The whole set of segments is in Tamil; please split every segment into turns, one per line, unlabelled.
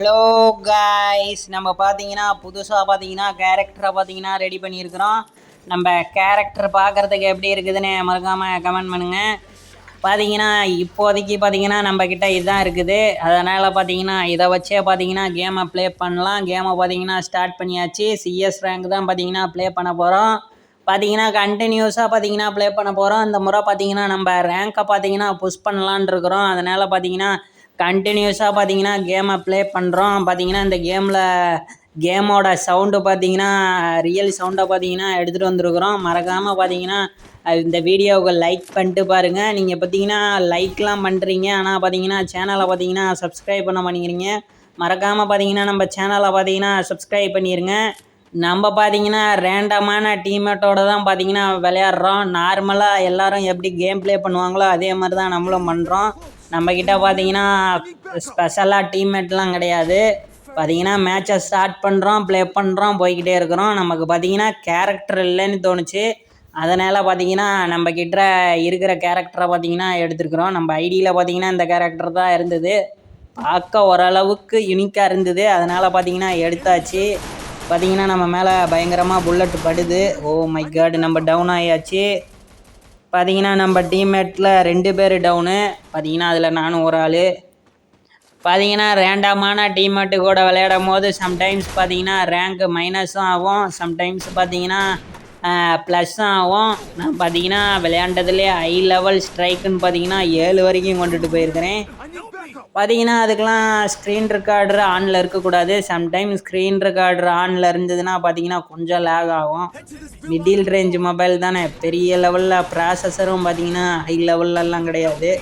ஹலோ காய்ஸ், நம்ம பார்த்தீங்கன்னா புதுசாக பார்த்தீங்கன்னா கேரக்டரை பார்த்தீங்கன்னா ரெடி பண்ணியிருக்கிறோம். நம்ம கேரக்டர் பார்க்குறதுக்கு எப்படி இருக்குதுன்னு மறக்காமல் கமெண்ட் பண்ணுங்கள். பார்த்தீங்கன்னா இப்போதைக்கு பார்த்தீங்கன்னா நம்மக்கிட்ட இதுதான் இருக்குது. அதனால் பார்த்தீங்கன்னா இதை வச்சே பார்த்தீங்கன்னா கேமை ப்ளே பண்ணலாம். கேமை பார்த்தீங்கன்னா ஸ்டார்ட் பண்ணியாச்சு. சிஎஸ் ரேங்க் தான் பார்த்தீங்கன்னா ப்ளே பண்ண போகிறோம். பார்த்தீங்கன்னா கண்டினியூஸாக பார்த்தீங்கன்னா ப்ளே பண்ண போகிறோம். இந்த முறை பார்த்தீங்கன்னா நம்ம ரேங்கை பார்த்தீங்கன்னா புஷ் பண்ணலான் இருக்கிறோம். அதனால் பார்த்தீங்கன்னா கண்டினியூஸாக பார்த்தீங்கன்னா கேமை ப்ளே பண்ணுறோம். பார்த்தீங்கன்னா இந்த கேமோட சவுண்டு பார்த்தீங்கன்னா ரியல் சவுண்டை பார்த்தீங்கன்னா எடுத்துகிட்டு வந்திருக்கிறோம். மறக்காமல் பார்த்தீங்கன்னா இந்த வீடியோவுக்கு லைக் பண்ணிட்டு பாருங்கள். நீங்கள் பார்த்தீங்கன்னா லைக்லாம் பண்ணுறீங்க, ஆனால் பார்த்தீங்கன்னா சேனலை பார்த்தீங்கன்னா சப்ஸ்கிரைப் பண்ண பண்ணிக்கிறீங்க. மறக்காமல் பார்த்தீங்கன்னா நம்ம சேனலை பார்த்தீங்கன்னா சப்ஸ்கிரைப் பண்ணிடுங்க. நம்ம பார்த்தீங்கன்னா ரேண்டமான டீம்மேட்டோடு தான் பார்த்தீங்கன்னா விளையாடுறோம். நார்மலாக எல்லோரும் எப்படி கேம் ப்ளே பண்ணுவாங்களோ அதே மாதிரி தான் நம்மளும் பண்ணுறோம். நம்மக்கிட்ட பார்த்தீங்கன்னா ஸ்பெஷலாக டீம்மேட்லாம் கிடையாது. பார்த்தீங்கன்னா மேட்சை ஸ்டார்ட் பண்ணுறோம், ப்ளே பண்ணுறோம், போய்கிட்டே இருக்கிறோம். நமக்கு பார்த்தீங்கன்னா கேரக்டர் இல்லைன்னு தோணுச்சு. அதனால் பார்த்தீங்கன்னா நம்மக்கிட்ட இருக்கிற கேரக்டரை பார்த்தீங்கன்னா எடுத்துருக்குறோம். நம்ம ஐடியில் பார்த்தீங்கன்னா இந்த கேரக்டர் தான் இருந்தது. பார்க்க ஓரளவுக்கு யூனிக்காக இருந்தது. அதனால் பார்த்தீங்கன்னா எடுத்தாச்சு. பார்த்தீங்கன்னா நம்ம மேலே பயங்கரமாக புல்லட் படுது. ஓ மை காட், நம்ம டவுன் ஆயாச்சு. பார்த்தீங்கன்னா நம்ம டீம்மேட்டில் 2 பேர் டவுனு. பார்த்தீங்கன்னா அதில் நானும் ஒரு ஆள். பார்த்தீங்கன்னா ரேண்டமான டீம்மேட்டு கூட விளையாடும் போது சம்டைம்ஸ் பார்த்தீங்கன்னா ரேங்க் மைனஸும் ஆகும், சம்டைம்ஸ் பார்த்தீங்கன்னா ப்ளஸ்ஸும் ஆகும். நான் பார்த்தீங்கன்னா விளையாண்டதுலேயே ஹை லெவல் ஸ்ட்ரைக்குன்னு பார்த்தீங்கன்னா 7 வரைக்கும் கொண்டுட்டு போயிருக்கிறேன். பார்த்தீங்கன்னா அதுக்கெலாம் ஸ்க்ரீன் ரெக்கார்டர் ஆனில் இருக்கக்கூடாது. சம்டைம் ஸ்க்ரீன் ரெக்கார்டர் ஆனில் இருந்ததுன்னா பார்த்தீங்கன்னா கொஞ்சம் லேக் ஆகும். மிடில் ரேஞ்ச் மொபைல் தானே, பெரிய லெவலில் ப்ராசஸரும் பார்த்தீங்கன்னா ஹை லெவல்லலாம் கிடையாது,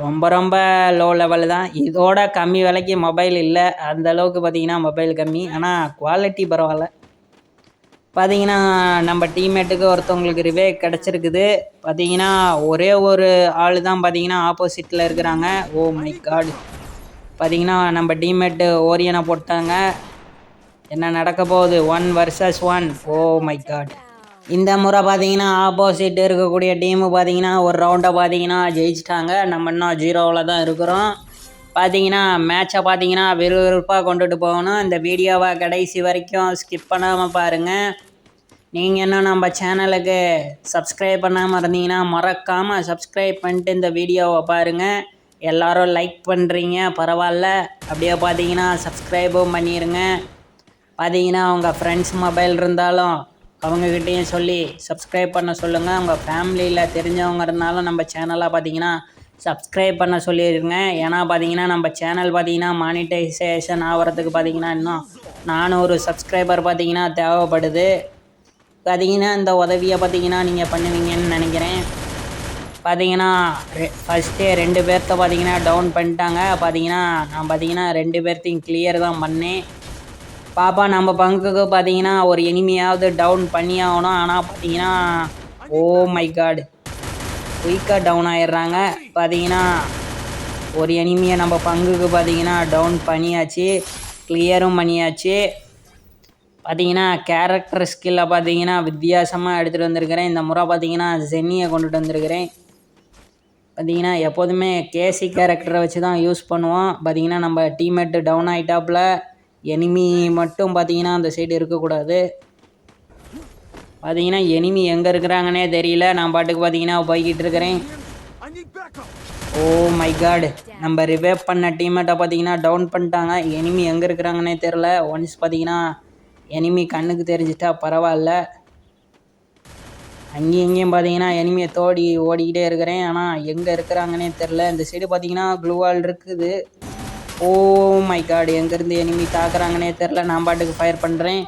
ரொம்ப ரொம்ப லோ லெவல் தான். இதோட கம்மி விலைக்கு மொபைல் இல்லை, அந்தளவுக்கு பார்த்தீங்கன்னா மொபைல் கம்மி, ஆனால் குவாலிட்டி பரவாயில்ல. பார்த்தீங்கன்னா நம்ம டீம்மேட்டுக்கு ஒருத்தவங்களுக்கு ரிவே கிடச்சிருக்குது. பார்த்தீங்கன்னா ஒரே ஒரு ஆள் தான் பார்த்தீங்கன்னா ஆப்போசிட்டில் இருக்கிறாங்க. ஓ மை காட், பார்த்தீங்கன்னா நம்ம டீம்மேட்டு ஓரியனை போட்டாங்க. என்ன நடக்க போகுது? 1 vs 1. O my God. இந்த முறை பார்த்தீங்கன்னா ஆப்போசிட் இருக்கக்கூடிய டீமு பார்த்தீங்கன்னா ஒரு ரவுண்டை பார்த்தீங்கன்னா ஜெயிச்சிட்டாங்க. நம்ம இன்னும் 0வில் தான் இருக்கிறோம். பார்த்தீங்கன்னா மேட்சை பார்த்தீங்கன்னா விறுவிறுப்பாக கொண்டுட்டு போகணும். இந்த வீடியோவை கடைசி வரைக்கும் ஸ்கிப் பண்ணாமல் பாருங்கள். நீங்கள் இன்னும் நம்ம சேனலுக்கு சப்ஸ்கிரைப் பண்ணாமல் இருந்தீங்கன்னா மறக்காமல் சப்ஸ்கிரைப் பண்ணிட்டு இந்த வீடியோவை பாருங்கள். எல்லோரும் லைக் பண்ணுறீங்க, பரவாயில்ல. அப்படியே பார்த்தீங்கன்னா சப்ஸ்கிரைபும் பண்ணிடுங்க. பார்த்தீங்கன்னா உங்கள் ஃப்ரெண்ட்ஸ் மொபைல் இருந்தாலும் அவங்கக்கிட்டேயும் சொல்லி சப்ஸ்கிரைப் பண்ண சொல்லுங்கள். உங்கள் ஃபேமிலியில் தெரிஞ்சவங்க இருந்தாலும் நம்ம சேனலை பார்த்தீங்கன்னா சப்ஸ்கிரைப் பண்ண சொல்லிடுங்க. ஏன்னா பார்த்தீங்கன்னா நம்ம சேனல் பார்த்தீங்கன்னா மானிட்டைசேஷன் ஆகிறதுக்கு பார்த்தீங்கன்னா இன்னும் 400 சப்ஸ்கிரைபர் பார்த்தீங்கன்னா தேவைப்படுது. பார்த்தீங்கன்னா இந்த உதவியை பார்த்தீங்கன்னா நீங்கள் பண்ணுவீங்கன்னு நினைக்கிறேன். பார்த்தீங்கன்னா ஃபஸ்ட்டே 2 பேர்த்த பார்த்தீங்கன்னா டவுன் பண்ணிட்டாங்க. பார்த்தீங்கன்னா நான் பார்த்தீங்கன்னா 2 பேர்த்தையும் கிளியர் தான் பண்ணேன். பாப்பா நம்ம பங்குக்கு பார்த்தீங்கன்னா ஒரு எனிமியாவது டவுன் பண்ணி ஆகணும். ஆனால் பார்த்தீங்கன்னா ஓ மை காட், குயிக்காக டவுன் ஆயிடுறாங்க. பார்த்தீங்கன்னா ஒரு எனிமியை நம்ம பங்குக்கு பார்த்தீங்கன்னா டவுன் பண்ணியாச்சு, கிளியரும் பண்ணியாச்சு. பார்த்தீங்கன்னா கேரக்டர் ஸ்கில்லை பார்த்தீங்கன்னா வித்தியாசமாக எடுத்துகிட்டு வந்திருக்கிறேன். இந்த முறை பார்த்தீங்கன்னா ஜென்னியை கொண்டுட்டு வந்திருக்கிறேன். பார்த்தீங்கன்னா எப்போதுமே கேசி கேரக்டரை வச்சு தான் யூஸ் பண்ணுவோம். பார்த்தீங்கன்னா நம்ம டீம்மேட்டு டவுன் ஆகிட்டாப்பில், எனிமி மட்டும் பார்த்தீங்கன்னா அந்த சைடு இருக்கக்கூடாது. பார்த்தீங்கன்னா எனிமி எங்கே இருக்கிறாங்கன்னே தெரியல. நான் பாட்டுக்கு பார்த்தீங்கன்னா போய்கிட்டு இருக்கிறேன். ஓ மை காட், நம்ம ரிவைவ் பண்ண டீம்மேட்டை பார்த்தீங்கன்னா டவுன் பண்ணிட்டாங்க. எனிமி எங்கே இருக்கிறாங்கன்னே தெரில. ஒன்ஸ் பார்த்தீங்கன்னா எனிமி கண்ணுக்கு தெரிஞ்சிட்டா பரவாயில்ல. அங்கேயும் இங்கேயும் பார்த்தீங்கன்னா எனிமியை ஓடிக்கிட்டே இருக்கிறேன், ஆனால் எங்கே இருக்கிறாங்கன்னே தெரில. இந்த சைடு பார்த்தீங்கன்னா க்ளூவால் இருக்குது. ஓ மை காட், எங்கேருந்து எனிமி தாக்குறாங்கன்னே தெரில. நான் பாட்டுக்கு ஃபயர் பண்ணுறேன்.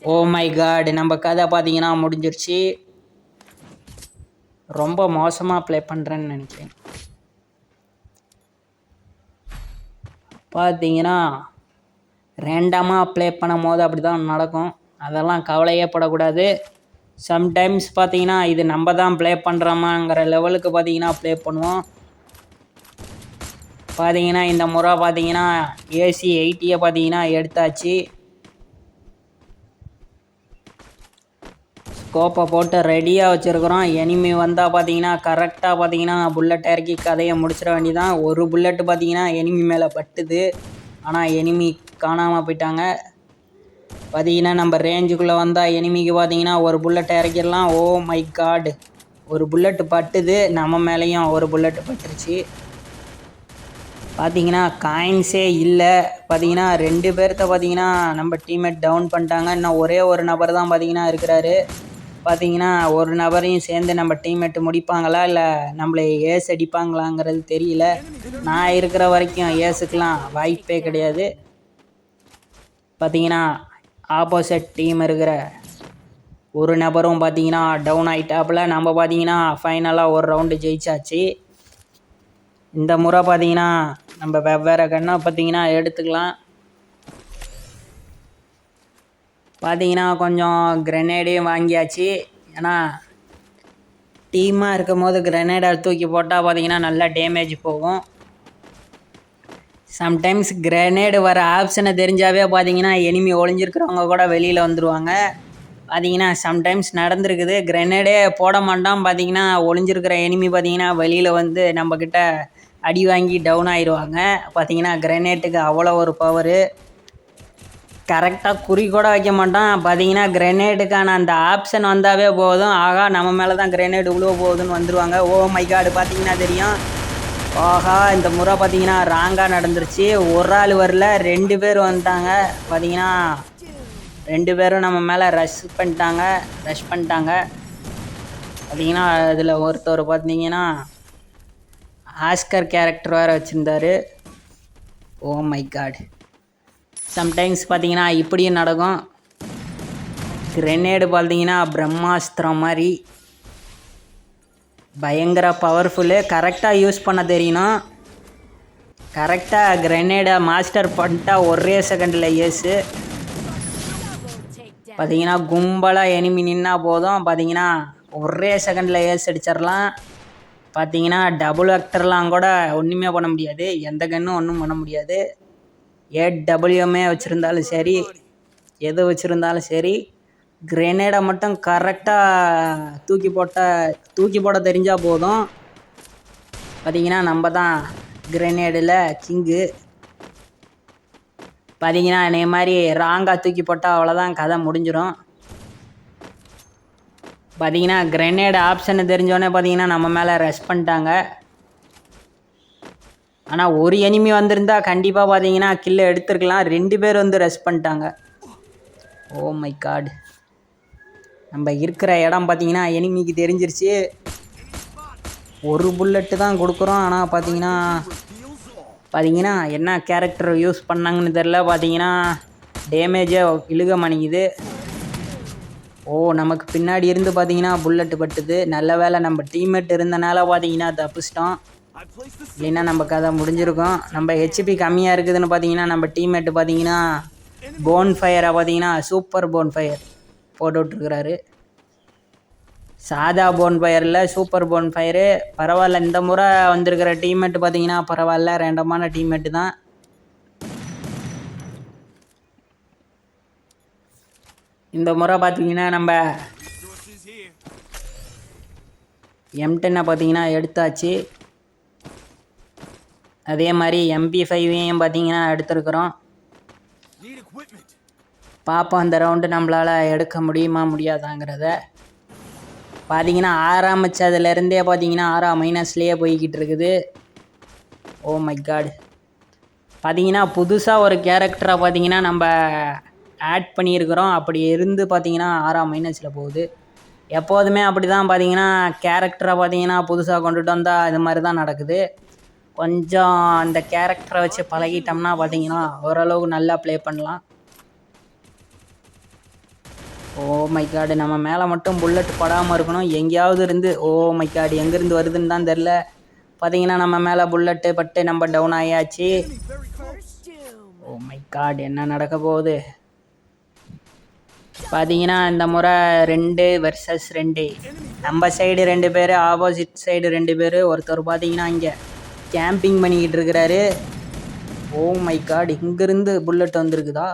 ஓ மை காட், நம்ம கதை பார்த்தீங்கன்னா முடிஞ்சிருச்சு. ரொம்ப மோசமாக ப்ளே பண்ணுறேன்னு நினைக்கிறேன். பார்த்தீங்கன்னா ரேண்டமாக ப்ளே பண்ணும் போது அப்படி தான் நடக்கும். அதெல்லாம் கவலையே படக்கூடாது. சம்டைம்ஸ் பார்த்தீங்கன்னா இது நம்ம தான் ப்ளே பண்ணுறோமாங்கிற லெவலுக்கு பார்த்தீங்கன்னா ப்ளே பண்ணுவோம். பார்த்தீங்கன்னா இந்த முறை பார்த்தீங்கன்னா ஏசி 80 பார்த்தீங்கன்னா எடுத்தாச்சு. ஸ்கோப்பை போட்டு ரெடியாக வச்சுருக்குறோம். எனிமி வந்தால் பார்த்தீங்கன்னா கரெக்டாக பார்த்தீங்கன்னா புல்லட் இறக்கி கதையை முடிச்சிட வேண்டியதான். ஒரு புல்லட்டு பார்த்தீங்கன்னா எனிமி மேலே பட்டுது. ஆனால் எனிமி காணாமல் போயிட்டாங்க. பார்த்தீங்கன்னா நம்ம ரேஞ்சுக்குள்ளே வந்தால் எனிமிக்கு பார்த்தீங்கன்னா ஒரு புல்லட்டை இறக்கிடலாம். ஓ மை காட், ஒரு புல்லட்டு பட்டுது, நம்ம மேலேயும் ஒரு புல்லட்டு பட்டுருச்சு. பார்த்தீங்கன்னா காயின்ஸே இல்லை. பார்த்தீங்கன்னா 2 பேர்த்த பார்த்தீங்கன்னா நம்ம டீம்மேட் டவுன் பண்ணிட்டாங்க. இன்னும் ஒரே ஒரு நபர் தான் பார்த்தீங்கன்னா இருக்கிறாரு. பார்த்தீங்கன்னா ஒரு நபரையும் சேர்ந்து நம்ம டீம்மேட்டு முடிப்பாங்களா இல்லை நம்மளை ஏஸ் அடிப்பாங்களாங்கிறது தெரியல. நான் இருக்கிற வரைக்கும் ஏஸுக்கெலாம் வாய்ப்பே கிடையாது. பார்த்தீங்கன்னா ஆப்போசிட் டீம் இருக்கிற ஒரு நபரும் பார்த்தீங்கன்னா டவுன் ஆகிட்டாப்புல. நம்ம பார்த்தீங்கன்னா ஃபைனலாக ஒரு ரவுண்டு ஜெயிச்சாச்சு. இந்த முறை பார்த்தீங்கன்னா நம்ம வெவ்வேறு கண்ணை பார்த்தீங்கன்னா எடுத்துக்கலாம். பார்த்தீங்கன்னா கொஞ்சம் கிரெனேடையும் வாங்கியாச்சு. ஏன்னா டீமாக இருக்கும் போது கிரெனேடை தூக்கி போட்டால் பார்த்தீங்கன்னா நல்லா டேமேஜ் போகும். சம்டைம்ஸ் கிரெனேடு வர ஆப்ஷனை தெரிஞ்சாவே பார்த்தீங்கன்னா எனிமி ஒளிஞ்சிருக்கிறவங்க கூட வெளியில் வந்துடுவாங்க. பார்த்தீங்கன்னா சம்டைம்ஸ் நடந்திருக்குது. கிரெனேடே போட மாட்டான், பார்த்தீங்கன்னா ஒளிஞ்சிருக்கிற எனிமி பார்த்தீங்கன்னா வெளியில் வந்து நம்மக்கிட்ட அடி வாங்கி டவுன் ஆயிடுவாங்க. பார்த்தீங்கன்னா கிரெனேட்டுக்கு அவ்வளோ ஒரு பவரு. கரெக்டாக குறி கூட வைக்க மாட்டான். பார்த்தீங்கன்னா கிரெனேடுக்கான அந்த ஆப்ஷன் வந்தாவே போதும், ஆகா நம்ம மேலே தான் கிரெனேடு உழுவ போகுதுன்னு வந்துடுவாங்க. ஓ மை காடு, பார்த்தீங்கன்னா தெரியும். ஆஹா, இந்த முறை பார்த்தீங்கன்னா ராங்காக நடந்துருச்சு. ஒரு ஆள் வரல, 2 பேர் வந்துட்டாங்க. பார்த்தீங்கன்னா 2 பேரும் நம்ம மேலே ரஷ் பண்ணிட்டாங்க. பார்த்தீங்கன்னா அதில் ஒருத்தர் பார்த்தீங்கன்னா ஆஸ்கர் கேரக்டர் வேறு வச்சுருந்தாரு. ஓ மை காட், சம்டைம்ஸ் பார்த்தீங்கன்னா இப்படியும் நடக்கும். கிரெனேடு பார்த்தீங்கன்னா பிரம்மாஸ்திரம் மாதிரி பயங்கர பவர்ஃபுல்லு. கரெக்டாக யூஸ் பண்ண தெரியணும். கரெக்டாக கிரெனேடை மாஸ்டர் பண்ணிட்டா ஒரே செகண்டில் ஏஸு. பார்த்தீங்கன்னா கும்பலாக எனிமி நின்னா போதும், பார்த்தீங்கன்னா ஒரே செகண்டில் ஏஸ் அடிச்சிடலாம். பார்த்தீங்கன்னா டபுள் வெக்டர்லாம் கூட ஒன்றுமே பண்ண முடியாது, எந்த கன்னும் ஒன்றும் பண்ண முடியாது. ஏடபிள்யூஎம்ஏ வச்சுருந்தாலும் சரி, எது வச்சுருந்தாலும் சரி, கிரெனேடை மட்டும் கரெக்டாக தூக்கி போட தெரிஞ்சால் போதும். பார்த்தீங்கன்னா நம்ம தான் கிரெனேடில் கிங்கு. பார்த்தீங்கன்னா இதே மாதிரி ராங்காக தூக்கி போட்டால் அவ்வளோதான், கதை முடிஞ்சிடும். பார்த்தீங்கன்னா கிரெனேடு ஆப்ஷனை தெரிஞ்சோடனே பார்த்தீங்கன்னா நம்ம மேலே ரஷ் பண்ணிட்டாங்க. ஆனால் ஒரு எனிமி வந்திருந்தா கண்டிப்பாக பார்த்தீங்கன்னா கில்லை எடுத்துருக்கலாம். 2 பேர் வந்து ரஷ் பண்ணிட்டாங்க. ஓ மை காட், நம்ம இருக்கிற இடம் பார்த்தீங்கன்னா எனிமிக்கு தெரிஞ்சிருச்சு. ஒரு புல்லட்டு தான் கொடுக்குறோம். ஆனால் பார்த்தீங்கன்னா என்ன கேரக்டர் யூஸ் பண்ணாங்கன்னு தெரில. பார்த்தீங்கன்னா டேமேஜே இழுக மாட்டேங்குது. ஓ, நமக்கு பின்னாடி இருந்து பார்த்தீங்கன்னா புல்லட்டு பட்டுது. நல்ல வேலை நம்ம டீம்மேட் இருந்தனால பார்த்தீங்கன்னா தப்பிச்சிட்டோம், இல்லைன்னா நம்ம கதை முடிஞ்சிருக்கும். நம்ம ஹெச்பி கம்மியாக இருக்குதுன்னு பார்த்தீங்கன்னா நம்ம டீம்மேட்டு பார்த்தீங்கன்னா போன் ஃபயரை பார்த்தீங்கன்னா சூப்பர் போன் ஃபயர் போட்டு விட்ருக்குறாரு. சாதா போன் ஃபயரில் சூப்பர் போன் ஃபயரு. பரவாயில்ல, இந்த முறை வந்திருக்கிற டீம்மேட்டு பார்த்தீங்கன்னா பரவாயில்ல, ரேண்டமான டீம்மேட்டு தான். இந்த முறை பார்த்தீங்கன்னா நம்ம M10 பார்த்தீங்கன்னா எடுத்தாச்சு. அதே மாதிரி MP5 பார்த்தீங்கன்னா எடுத்துருக்குறோம். பார்ப்போம் அந்த ரவுண்டு நம்மளால் எடுக்க முடியுமா முடியாதாங்கிறத. பார்த்தீங்கன்னா ஆரம்பித்ததுலேருந்தே பார்த்தீங்கன்னா 6- போய்கிட்டு இருக்குது. ஓ மை காட், பார்த்தீங்கன்னா புதுசாக ஒரு கேரக்டரை பார்த்தீங்கன்னா நம்ம ஆட் பண்ணியிருக்கிறோம். அப்படி இருந்து பார்த்தீங்கன்னா 6- போகுது. எப்போதுமே அப்படி தான் பார்த்தீங்கன்னா கேரக்டரை பார்த்தீங்கன்னா புதுசாக கொண்டுட்டு வந்தால் இது மாதிரி தான் நடக்குது. கொஞ்சம் அந்த கேரக்டரை வச்சு பழகிட்டோம்னா பார்த்தீங்கன்னா ஓரளவுக்கு நல்லா ப்ளே பண்ணலாம். ஓ மை காடு, நம்ம மேலே மட்டும் புல்லட் படாமல் இருக்கணும். எங்கேயாவது இருந்து, ஓ மை காடு எங்கேருந்து வருதுன்னு தான் தெரில. பார்த்தீங்கன்னா நம்ம மேலே புல்லட்டு பட்டு நம்ம டவுன் ஆயாச்சு. ஓ மை காடு, என்ன நடக்க போகுது? பார்த்தீங்கன்னா இந்த முறை 2 vs 2. நம்ம சைடு 2 பேர், ஆப்போசிட் சைடு 2 பேர். ஒருத்தர் பார்த்தீங்கன்னா இங்கே கேம்பிங் பண்ணிக்கிட்டு இருக்கிறாரு. ஓ மை காட், இங்கேருந்து புல்லட் வந்துருக்குதா?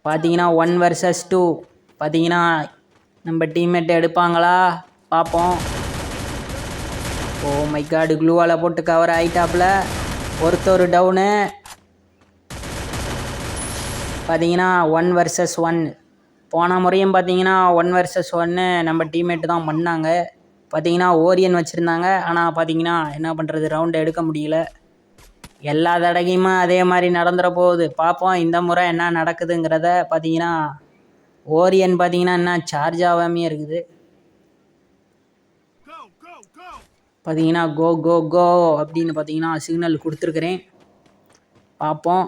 பார்த்தீங்கன்னா 1 vs 2. பார்த்தீங்கன்னா நம்ம டீம்மேட் எடுப்பாங்களா பார்ப்போம். ஓ மை காடு, க்ளூவால் போட்டு கவர் ஆகிட்டாப்புல. ஒருத்தர் டவுனு. பார்த்தீங்கன்னா 1 vs 1. போன முறையும் பார்த்தீங்கன்னா 1 vs 1 நம்ம டீம்மேட்டு தான் பண்ணாங்க. பார்த்தீங்கன்னா ஓரியன் வச்சுருந்தாங்க. ஆனால் பார்த்தீங்கன்னா என்ன பண்ணுறது, ரவுண்டு எடுக்க முடியல. எல்லா தடவையுமே அதே மாதிரி நடந்துட போகுது. பார்ப்போம் இந்த முறை என்ன நடக்குதுங்கிறத. பார்த்தீங்கன்னா ஓரியன் பார்த்தீங்கன்னா என்ன சார்ஜ் ஆகாமே இருக்குது. பார்த்தீங்கன்னா கோ கோ கோ அப்படின்னு பார்த்தீங்கன்னா சிக்னல் கொடுத்துருக்குறேன். பார்ப்போம்.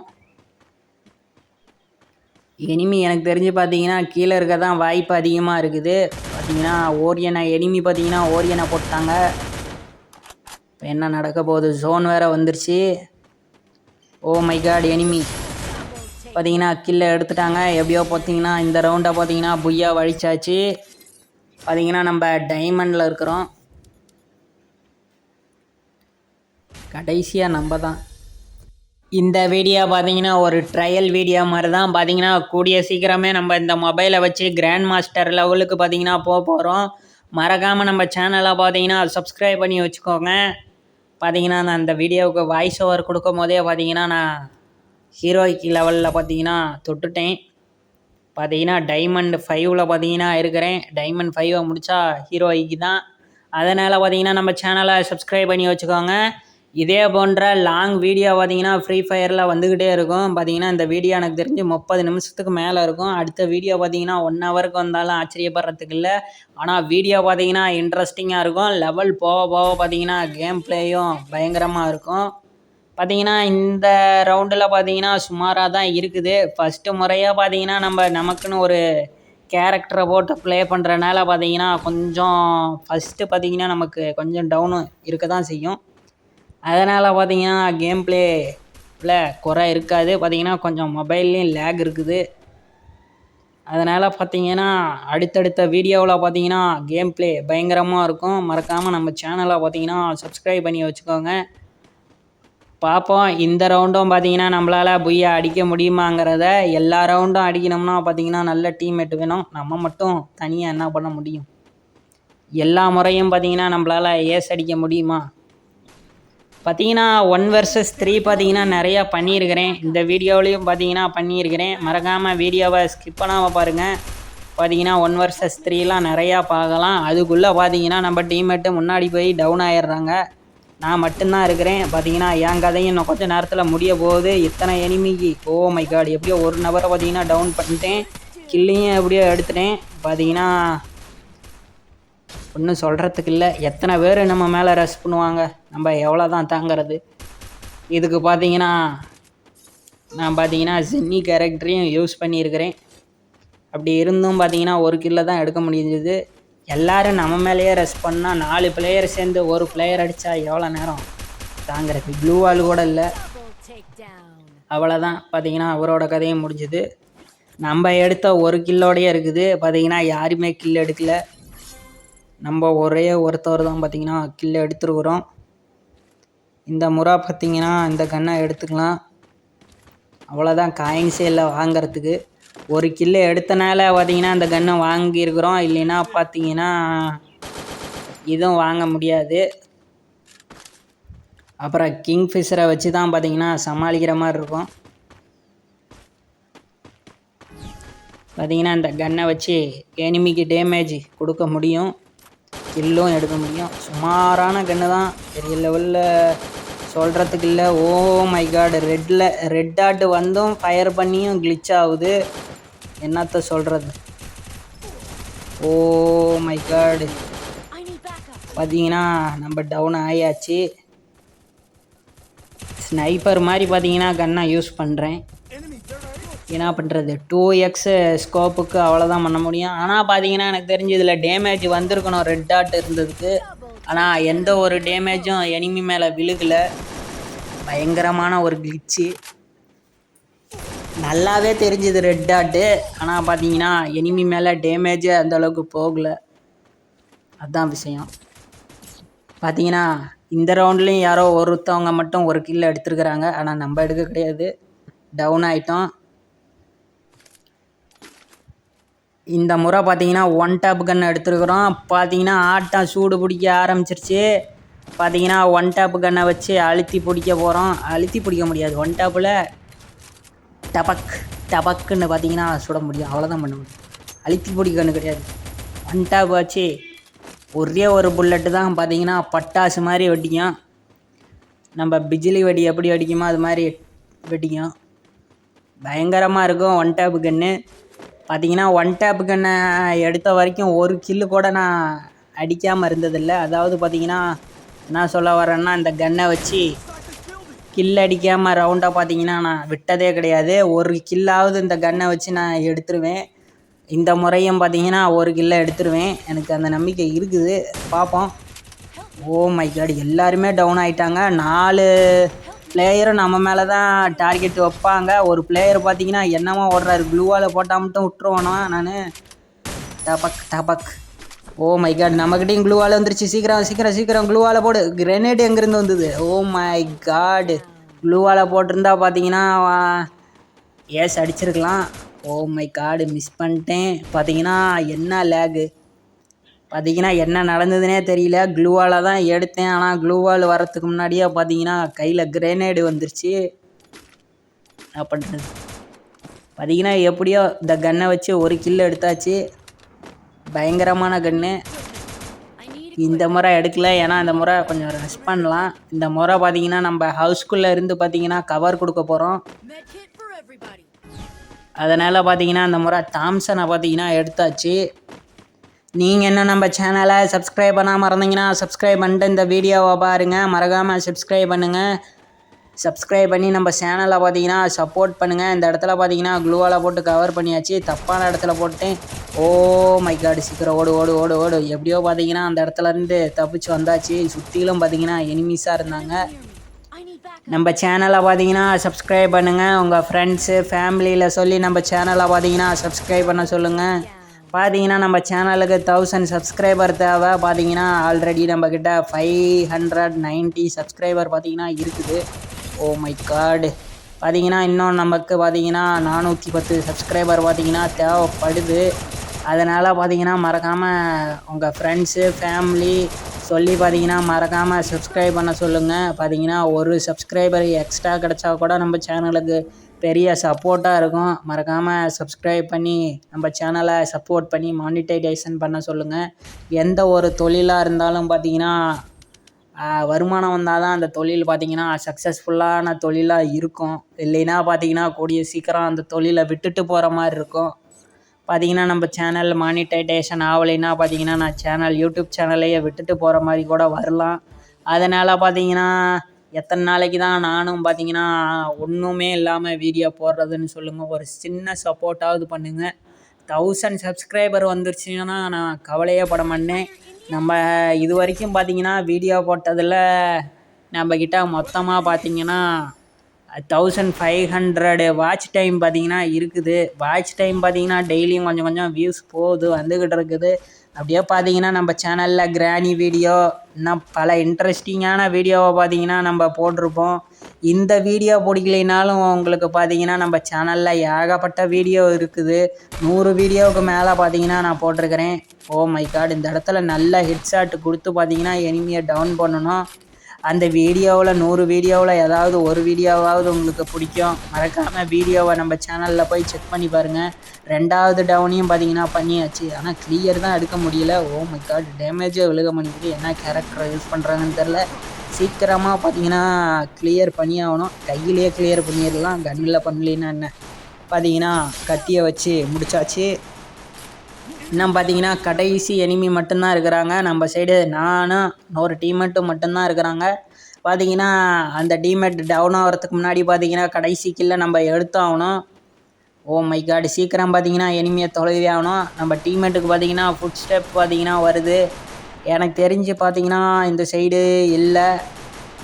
எனிமி எனக்கு தெரிஞ்சு பார்த்தீங்கன்னா கீழே இருக்க தான் வாய்ப்பு அதிகமாக இருக்குது. பார்த்தீங்கன்னா எனிமி பார்த்தீங்கன்னா ஓரியனை போட்டாங்க. இப்போ என்ன நடக்க போகுது, ஜோன் வேறு வந்துருச்சு. ஓ மை காட், எனிமி பார்த்தீங்கன்னா கில்லை எடுத்துட்டாங்க. எப்படியோ பார்த்தீங்கன்னா இந்த ரவுண்டை பார்த்தீங்கன்னா புய்யா வழிச்சாச்சு. பார்த்தீங்கன்னா நம்ம டைமண்டில் இருக்கிறோம். கடைசியாக நம்ம தான். இந்த வீடியோ பார்த்தீங்கன்னா ஒரு ட்ரையல் வீடியோ மாதிரி தான். பார்த்தீங்கன்னா கூடிய சீக்கிரமே நம்ம இந்த மொபைலை வச்சு கிராண்ட் மாஸ்டர் லெவலுக்கு பார்த்தீங்கன்னா போகிறோம். மறக்காமல் நம்ம சேனலை பார்த்தீங்கன்னா சப்ஸ்கிரைப் பண்ணி வச்சுக்கோங்க. பார்த்தீங்கன்னா நான் இந்த வீடியோவுக்கு வாய்ஸ் ஓவர் கொடுக்கும் போதே பார்த்தீங்கன்னா நான் ஹீரோய்க்கு லெவலில் பார்த்தீங்கன்னா தொட்டுட்டேன். பார்த்தீங்கன்னா டைமண்ட் 5ல் பார்த்தீங்கன்னா இருக்கிறேன். டைமண்ட் 5 முடித்தா ஹீரோய்க்கு தான். அதனால் பார்த்தீங்கன்னா நம்ம சேனலை சப்ஸ்கிரைப் பண்ணி வச்சுக்கோங்க. இதே போன்ற லாங் வீடியோ பார்த்தீங்கன்னா ஃப்ரீ ஃபயரில் வந்துக்கிட்டே இருக்கும். பார்த்தீங்கன்னா இந்த வீடியோ எனக்கு தெரிஞ்சு 30 நிமிஷத்துக்கு மேலே இருக்கும். அடுத்த வீடியோ பார்த்தீங்கன்னா 1 ஹவருக்கு வந்தாலும் ஆச்சரியப்படுறதுக்கு இல்லை. ஆனால் வீடியோ பார்த்தீங்கன்னா இன்ட்ரெஸ்டிங்காக இருக்கும். லெவல் போக போக பார்த்தீங்கன்னா கேம் பிளேயும் பயங்கரமாக இருக்கும். பார்த்தீங்கன்னா இந்த ரவுண்டில் பார்த்தீங்கன்னா சுமாராக தான் இருக்குது. ஃபஸ்ட்டு முறையாக பார்த்தீங்கன்னா நமக்குன்னு ஒரு கேரக்டரை போட்டு ப்ளே பண்ணுறனால பார்த்தீங்கன்னா கொஞ்சம் ஃபஸ்ட்டு பார்த்தீங்கன்னா நமக்கு கொஞ்சம் டவுனு இருக்க தான் செய்யும். அதனால் பார்த்தீங்கன்னா கேம் பிளேவில் குறை இருக்காது. பார்த்தீங்கன்னா கொஞ்சம் மொபைல்லையும் லேக் இருக்குது. அதனால் பார்த்தீங்கன்னா அடுத்தடுத்த வீடியோவில் பார்த்தீங்கன்னா கேம் பிளே பயங்கரமாக இருக்கும். மறக்காமல் நம்ம சேனலை பார்த்தீங்கன்னா சப்ஸ்கிரைப் பண்ணி வச்சுக்கோங்க. பார்ப்போம் இந்த ரவுண்டும் பார்த்தீங்கன்னா நம்மளால் புய்யா அடிக்க முடியுமாங்கிறத. எல்லா ரவுண்டும் அடிக்கணும்னா பார்த்தீங்கன்னா நல்ல டீம்மேட் வேணும். நம்ம மட்டும் தனியாக என்ன பண்ண முடியும்? எல்லா முறையும் பார்த்தீங்கன்னா நம்மளால் ஏஸ் அடிக்க முடியுமா? பார்த்தீங்கன்னா 1 vs 3 பார்த்தீங்கன்னா நிறையா பண்ணியிருக்கிறேன். இந்த வீடியோவிலையும் பார்த்தீங்கன்னா பண்ணியிருக்கிறேன். மறக்காமல் வீடியோவை ஸ்கிப் பண்ணாமல் பாருங்கள். பார்த்தீங்கன்னா 1 vs 3லாம் நிறையா பார்க்கலாம். அதுக்குள்ளே பார்த்தீங்கன்னா நம்ம டீம்மேட்டு முன்னாடி போய் டவுன் ஆகிடுறாங்க. நான் மட்டும்தான் இருக்கிறேன். பார்த்தீங்கன்னா என் கதையும் இன்னும் கொஞ்சம் நேரத்தில் முடிய போகுது. இத்தனை எனிமிக்கு ஓ மை காட், எப்படியோ ஒரு நபரை பார்த்தீங்கன்னா டவுன் பண்ணிட்டேன். கில்லையும் எப்படியோ எடுத்துட்டேன். பார்த்தீங்கன்னா ஒன்றும் சொல்கிறதுக்கு இல்லை. எத்தனை பேர் நம்ம மேலே ரெஸ்ட் பண்ணுவாங்க, நம்ம எவ்வளோ தான் தாங்கிறது. இதுக்கு பார்த்தீங்கன்னா நான் பார்த்தீங்கன்னா ஜென்னி கேரக்டரையும் யூஸ் பண்ணியிருக்கிறேன். அப்படி இருந்தும் பார்த்தீங்கன்னா ஒரு கில்லை தான் எடுக்க முடிஞ்சது. எல்லோரும் நம்ம மேலேயே ரெஸ்ட் பண்ணால் 4 பிளேயர் சேர்ந்து ஒரு பிளேயர் அடித்தா எவ்வளோ நேரம் தாங்கிறது? ப்ளூ வால் கூட இல்லை. அவ்வளோதான். பார்த்தீங்கன்னா அவரோட கதையும் முடிஞ்சுது. நம்ம எடுத்த ஒரு கில்லோடையே இருக்குது. பார்த்தீங்கன்னா யாருமே கில் எடுக்கலை. நம்ம ஒரே ஒருத்தவர் தான் பார்த்தீங்கன்னா கில் எடுத்துருக்குறோம். இந்த முறை பார்த்தீங்கன்னா இந்த கன்னை எடுத்துக்கலாம். அவ்வளோதான். காயின்ஸே இல்லை வாங்கிறதுக்கு. ஒரு கில்லை எடுத்தனால பார்த்தீங்கன்னா அந்த கன்னை வாங்கியிருக்கிறோம். இல்லைன்னா பார்த்தீங்கன்னா இதுவும் வாங்க முடியாது. அப்புறம் கிங்ஃபிஷரை வச்சு தான் பார்த்தீங்கன்னா சமாளிக்கிற மாதிரி இருக்கும். பார்த்தீங்கன்னா இந்த கன்னை வச்சு எனிமிக்கு டேமேஜ் கொடுக்க முடியும், கில்லும் எடுக்க முடியும். சுமாரான கன்று தான், பெரிய லெவலில் சொல்கிறதுக்கு இல்லை. ஓ மை காடு, ரெட் டாட் வந்தும் ஃபயர் பண்ணியும் கிளிச் ஆகுது. என்னத்த சொல்கிறது? ஓ மை காடு. பார்த்தீங்கன்னா நம்ம டவுன் ஆயாச்சு. ஸ்னைப்பர் மாதிரி பார்த்தீங்கன்னா கன்னை யூஸ் பண்ணுறேன். என்ன பண்ணுறது, 2x ஸ்கோப்புக்கு அவ்வளோதான் பண்ண முடியும். ஆனால் பார்த்தீங்கன்னா எனக்கு தெரிஞ்சு இதில் டேமேஜ் வந்திருக்கணும் ரெட் டாட் இருந்ததுக்கு. ஆனால் எந்த ஒரு டேமேஜும் எனிமி மேலே விழுகலை. பயங்கரமான ஒரு கிளிச்சு. நல்லாவே தெரிஞ்சுது ரெட் டாட்டு. ஆனால் பார்த்தீங்கன்னா எனிமி மேலே டேமேஜே அந்தளவுக்கு போகலை. அதுதான் விஷயம். பார்த்தீங்கன்னா இந்த ரவுண்ட்லேயும் யாரோ ஒருத்தவங்க மட்டும் ஒரு கில் எடுத்துருக்குறாங்க. ஆனால் நம்ம எடுக்க கிடையாது, டவுன் ஆகிட்டோம். இந்த முறை பார்த்தீங்கன்னா 1 டாப் கன் எடுத்துருக்குறோம். பார்த்தீங்கன்னா ஆட்டம் சூடு பிடிக்க ஆரம்பிச்சிருச்சு. பார்த்தீங்கன்னா ஒன் டேப்பு கன்னை வச்சு அழுத்தி பிடிக்க போகிறோம். அழுத்தி பிடிக்க முடியாது, ஒன் டேப்பில் டபக் டபக்குன்னு பார்த்தீங்கன்னா சுட முடியும், அவ்வளோதான் பண்ண முடியும். அழுத்தி பிடிக்கணும் கிடையாது. ஒன் டேப் வச்சு ஒரே ஒரு புல்லட்டு தான் பார்த்தீங்கன்னா பட்டாசு மாதிரி வெடிக்கும். நம்ம பிஜிலி வெடி எப்படி வெடிக்குமோ அது மாதிரி வெடிக்கும். பயங்கரமாக இருக்கும் ஒன் டேப்பு கன்று. பார்த்தீங்கன்னா ஒன் டேப்பு கன்னை எடுத்த வரைக்கும் ஒரு கில்லு கூட நான் அடிக்காமல் இருந்ததில்லை. அதாவது பார்த்தீங்கன்னா என்ன சொல்ல வரேன்னா, இந்த கன்னை வச்சு கில் அடிக்காமல் ரவுண்டாக பார்த்தீங்கன்னா நான் விட்டதே கிடையாது. ஒரு கில்லாவது இந்த கன்னை வச்சு நான் எடுத்துருவேன். இந்த முறையும் பார்த்தீங்கன்னா ஒரு கில்லை எடுத்துருவேன். எனக்கு அந்த நம்பிக்கை இருக்குது, பார்ப்போம். ஓ மை காட், எல்லாருமே டவுன் ஆகிட்டாங்க. 4 பிளேயரும் நம்ம மேலே தான் டார்கெட் வைப்பாங்க. ஒரு பிளேயர் பார்த்தீங்கன்னா என்னமோ ஓடுறாரு, க்ளூவால் போட்டால் மட்டும் விட்டுருவானோ நான். டபக் டபக். ஓ மை காட், நம்மக்கிட்டையும் க்ளூவால் வந்துருச்சு. சீக்கிரம் சீக்கிரம் சீக்கிரம் க்ளூவால் போடு. கிரெனேட் எங்கேருந்து வந்தது? ஓ மை காடு, க்ளூவால் போட்டிருந்தா பார்த்தீங்கன்னா ஏஸ் அடிச்சிருக்கலாம். ஓ மை காடு, மிஸ் பண்ணிட்டேன். பார்த்தீங்கன்னா என்ன லேகு, பார்த்தீங்கன்னா என்ன நடந்ததுனே தெரியல. க்ளூவால் தான் எடுத்தேன், ஆனால் க்ளூவால் வரத்துக்கு முன்னாடியே பார்த்தீங்கன்னா கையில் கிரெனேடு வந்துருச்சு. என்ன பண்ணுறது? பார்த்தீங்கன்னா எப்படியோ இந்த கன்னை வச்சு ஒரு கில் எடுத்தாச்சு. பயங்கரமான கன்று. இந்த முறை எடுக்கல, ஏன்னா இந்த முறை கொஞ்சம் ரெஸ்ட் பண்ணலாம். இந்த முறை பார்த்தீங்கன்னா நம்ம ஹவுஸ்குள்ளே இருந்து பார்த்தீங்கன்னா கவர் கொடுக்க போகிறோம். அதனால் பார்த்தீங்கன்னா இந்த முறை தாம்சனை பார்த்தீங்கன்னா எடுத்தாச்சு. நீங்கள் இன்னும் நம்ம சேனலை சப்ஸ்கிரைப் பண்ணாமல் இருந்தீங்கன்னா சப்ஸ்கிரைப் பண்ணிட்டு இந்த வீடியோவை பாருங்கள். மறக்காமல் சப்ஸ்கிரைப் பண்ணுங்கள். சப்ஸ்கிரைப் பண்ணி நம்ம சேனலை பார்த்தீங்கன்னா சப்போர்ட் பண்ணுங்கள். இந்த இடத்துல பார்த்தீங்கன்னா க்ளூவால் போட்டு கவர் பண்ணியாச்சு. தப்பான இடத்துல போட்டேன். ஓ மை காடு, சீக்கிரம் ஓடு ஓடு ஓடு ஓடு. எப்படியோ பார்த்தீங்கன்னா அந்த இடத்துலேருந்து தப்பிச்சு வந்தாச்சு. சுற்றிலும் பார்த்தீங்கன்னா எனிமீஸாக இருந்தாங்க. நம்ம சேனலை பார்த்தீங்கன்னா சப்ஸ்கிரைப் பண்ணுங்கள். உங்கள் ஃப்ரெண்ட்ஸு ஃபேமிலியில் சொல்லி நம்ம சேனலை பார்த்தீங்கன்னா சப்ஸ்கிரைப் பண்ண சொல்லுங்கள். பார்த்தீங்கன்னா நம்ம சேனலுக்கு 1000 சப்ஸ்கிரைபர் தேவை. பார்த்தீங்கன்னா ஆல்ரெடி நம்மக்கிட்ட 590 சப்ஸ்கிரைபர் பார்த்தீங்கன்னா இருக்குது. ஓ மை காடு, பார்த்தீங்கன்னா இன்னும் நமக்கு பார்த்தீங்கன்னா 410 சப்ஸ்கிரைபர் பார்த்தீங்கன்னா தேவைப்படுது. அதனால் பார்த்தீங்கன்னா மறக்காமல் உங்கள் ஃப்ரெண்ட்ஸு ஃபேமிலி சொல்லி பார்த்தீங்கன்னா மறக்காமல் சப்ஸ்கிரைப் பண்ண சொல்லுங்கள். பார்த்தீங்கன்னா ஒரு சப்ஸ்கிரைபர் எக்ஸ்ட்ரா கிடச்சா கூட நம்ம சேனலுக்கு பெரிய சப்போர்ட்டாக இருக்கும். மறக்காமல் சப்ஸ்கிரைப் பண்ணி நம்ம சேனலை சப்போர்ட் பண்ணி மானிட்டைசேஷன் பண்ண சொல்லுங்கள். எந்த ஒரு தொழிலாக இருந்தாலும் பார்த்தீங்கன்னா வருமானம் வந்தால் தான் அந்த தொழில் பார்த்தீங்கன்னா சக்ஸஸ்ஃபுல்லான தொழிலாக இருக்கும். இல்லைன்னா பார்த்தீங்கன்னா கூடிய சீக்கிரம் அந்த தொழிலை விட்டுட்டு போகிற மாதிரி இருக்கும். பார்த்தீங்கன்னா நம்ம சேனல் மானிட்டைசேஷன் ஆகலைன்னா பார்த்தீங்கன்னா நான் யூடியூப் சேனலையே விட்டுட்டு போகிற மாதிரி கூட வரலாம். அதனால் பார்த்தீங்கன்னா எத்தனை நாளைக்கு தான் நானும் பார்த்தீங்கன்னா ஒன்றுமே இல்லாமல் வீடியோ போடுறதுன்னு சொல்லுங்கள். ஒரு சின்ன சப்போர்ட்டாவது பண்ணுங்கள். 1000 சப்ஸ்கிரைபர் வந்துருச்சுன்னா நான் கவலையே பட மாட்டேன். நம்ம இது வரைக்கும் பார்த்தீங்கன்னா வீடியோ போட்டதில் நம்மக்கிட்ட மொத்தமாக பார்த்தீங்கன்னா 1500 வாட்ச் டைம் பார்த்தீங்கன்னா இருக்குது. வாட்ச் டைம் பார்த்தீங்கன்னா டெய்லியும் கொஞ்சம் கொஞ்சம் வியூஸ் போகுது, வந்துக்கிட்டு இருக்குது. அப்படியே பார்த்தீங்கன்னா நம்ம சேனலில் கிராணி வீடியோ, இன்னும் பல இன்ட்ரெஸ்டிங்கான வீடியோவை பார்த்தீங்கன்னா நம்ம போட்டிருப்போம். இந்த வீடியோ பிடிக்கலைனாலும் உங்களுக்கு பார்த்தீங்கன்னா நம்ம சேனலில் ஏகப்பட்ட வீடியோ இருக்குது. 100 வீடியோவுக்கு மேலே பார்த்தீங்கன்னா நான் போட்டிருக்கிறேன். ஓ மை காட், இந்த இடத்துல நல்ல ஹெட்ஷாட் கொடுத்து பார்த்தீங்கன்னா எனிமியை டவுன் பண்ணணும். அந்த வீடியோவில் 100 வீடியோவில் ஏதாவது ஒரு வீடியோவாவது உங்களுக்கு பிடிக்கும். மறக்காமல் வீடியோவை நம்ம சேனலில் போய் செக் பண்ணி பாருங்கள். 2வது டவுனையும் பார்த்தீங்கன்னா பண்ணியாச்சு, ஆனால் கிளியர் தான் எடுக்க முடியல. ஓ மை காட், டேமேஜே விழுக மாட்டேங்குது. என்ன கேரக்டரை யூஸ் பண்ணுறாங்கன்னு தெரில. சீக்கிரமாக பார்த்தீங்கன்னா கிளியர் பண்ணி ஆகணும். கையிலேயே கிளியர் பண்ணிடலாம், கன்னில் பண்ணலைன்னா என்ன. பார்த்தீங்கன்னா கத்தியை வச்சு முடிச்சாச்சு. இன்னும் பார்த்தீங்கன்னா கடைசி எனிமி மட்டும்தான் இருக்கிறாங்க நம்ம சைடு. நானும் இன்னொரு டீம்மேட்டும் மட்டும்தான் இருக்கிறாங்க. பார்த்தீங்கன்னா அந்த டீம்மேட் டவுன் ஆகிறதுக்கு முன்னாடி பார்த்தீங்கன்னா கடைசி கில்லை நம்ம எடுத்தாகணும். ஓ மை காடு, சீக்கிரம் பார்த்தீங்கன்னா எனிமியை தொலைவே ஆகணும். நம்ம டீம்மேட்டுக்கு பார்த்தீங்கன்னா ஃபுட் ஸ்டெப் பார்த்தீங்கன்னா வருது. எனக்கு தெரிஞ்சு பார்த்தீங்கன்னா இந்த சைடு இல்லை.